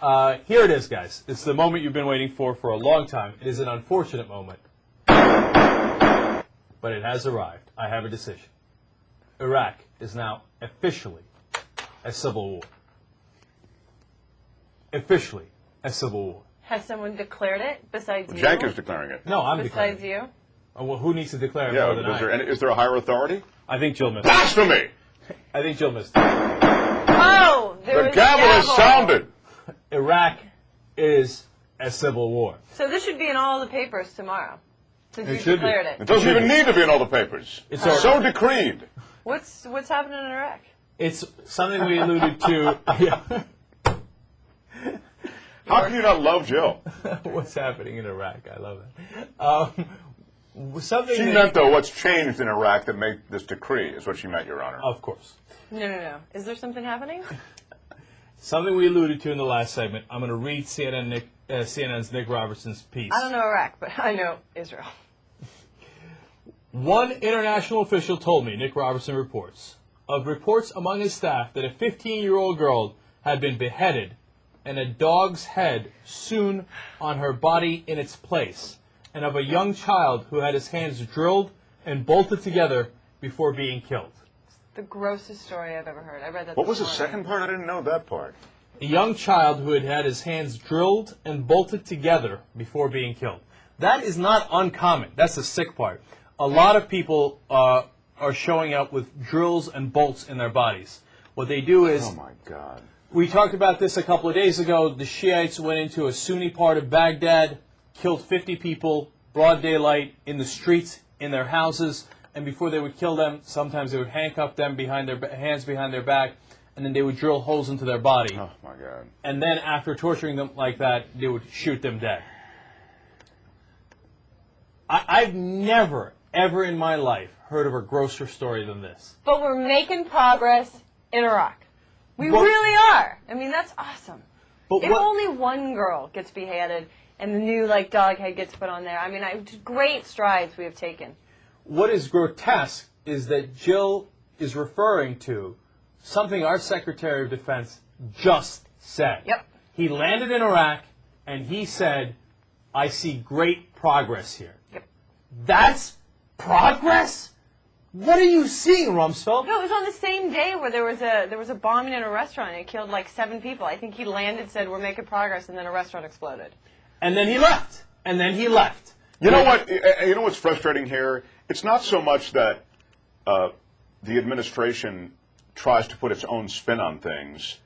Here it is, guys. It's the moment you've been waiting for a long time. It is an unfortunate moment, but it has arrived. I have a decision. Iraq is now officially a civil war. Officially a civil war. Has someone declared it besides you? Jank is declaring it. No, I'm declaring it. Besides you? Oh, well, who needs to declare it more than I? Is there a higher authority? I think Jill missed it. Blasphemy! I think Jill missed it. Oh, there The was gavel a has sounded. Iraq is a civil war. So this should be in all the papers tomorrow, since It you should be. declared It it. doesn't even need to be in all the papers. It's so decreed. What's happening in Iraq? It's something we alluded to. Yeah. How can you not love Jill? What's happening in Iraq? I love it. Something She meant, though, what's changed in Iraq that made this decree is what she meant, Your Honor. Of course. No. Is there something happening? Something we alluded to in the last segment. I'm going to read CNN's Nick Robertson's piece. I don't know Iraq, but I know Israel. One international official told me, Nick Robertson reports, of reports among his staff that a 15-year-old girl had been beheaded and a dog's head sewn on her body in its place, and of a young child who had his hands drilled and bolted together before being killed. The grossest story I've ever heard. I read that. What was the this morning. second part? I didn't know that part. A young child who had had his hands drilled and bolted together before being killed. That is not uncommon. That's the sick part. A lot of people are showing up with drills and bolts in their bodies. What they do is... Oh, my God. We talked about this a couple of days ago. The Shiites went into a Sunni part of Baghdad, killed 50 people, broad daylight, in the streets, in their houses, and before they would kill them, sometimes they would handcuff them behind their hands behind their back, and then they would drill holes into their body. Oh, my God. And then after torturing them like that, they would shoot them dead. I've never, ever in my life heard of a grosser story than this. But we're making progress in Iraq. We But- really are. I mean, that's awesome. But If what, only one girl gets beheaded and the new dog head gets put on there. I mean, great strides we have taken. what is grotesque is that Jill is referring to something our Secretary of Defense just said. Yep. He landed in Iraq, and he said, I see great progress here. Yep. That's progress? What are you seeing, Rumsfeld? No, it was on the same day where there was a bombing in a restaurant and it killed like 7 people. I think he landed, said we're making progress, and then a restaurant exploded. And then he left. And then he left. You know what? You know what's frustrating here? It's not so much that the administration tries to put its own spin on things,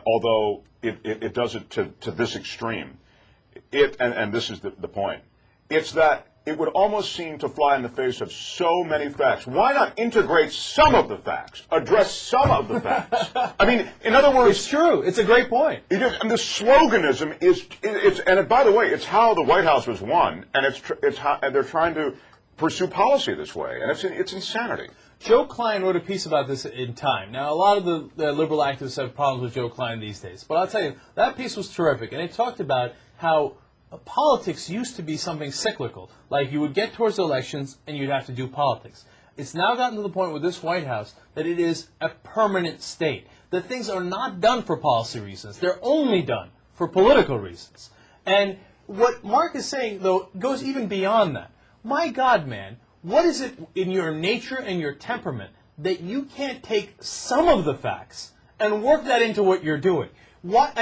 although it does it to this extreme. And this is the point. It's that it would almost seem to fly in the face of so many facts. Why not integrate some of the facts? Address some of the facts? I mean, in other words... It's true. It's a great point. And the sloganism and by the way, it's how the White House was won, and and they're trying to pursue policy this way, and it's insanity. Joe Klein wrote a piece about this in Time. Now, a lot of the liberal activists have problems with Joe Klein these days, but I'll tell you, that piece was terrific, and it talked about how politics used to be something cyclical. Like, you would get towards elections, and you'd have to do politics. It's now gotten to the point with this White House that it is a permanent state. That things are not done for policy reasons. They're only done for political reasons. And what Mark is saying, though, goes even beyond that. My God, man, what is it in your nature and your temperament that you can't take some of the facts and work that into what you're doing? Why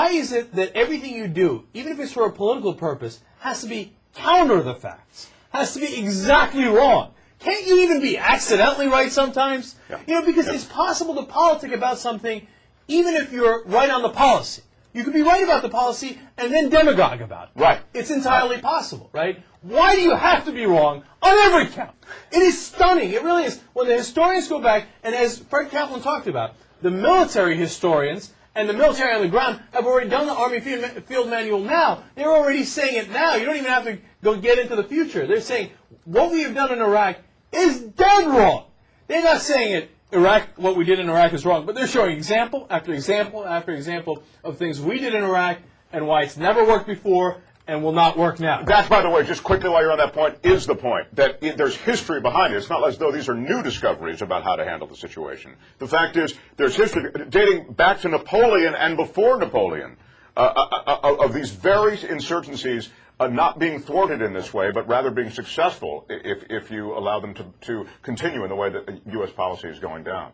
is it that everything you do, even if it's for a political purpose, has to be counter the facts, has to be exactly wrong? Can't you even be accidentally right sometimes? Yeah. Because it's possible to politic about something even if you're right on the policy. You could be right about the policy and then demagogue about it. Right. It's entirely possible, right? Why do you have to be wrong on every count? It is stunning. It really is. When the historians go back, and as Fred Kaplan talked about, the military historians and the military on the ground have already done the Army Field Manual now. They're already saying it now. You don't even have to go get into the future. They're saying what we have done in Iraq is dead wrong. They're not saying it. What we did in Iraq is wrong, but they're showing example after example after example of things we did in Iraq and why it's never worked before and will not work now. That, by the way, just quickly while you're on that point, is the point, that there's history behind it. It's not as though these are new discoveries about how to handle the situation. The fact is, there's history dating back to Napoleon and before Napoleon of these very insurgencies not being thwarted in this way, but rather being successful if you allow them to continue in the way that U.S. policy is going down.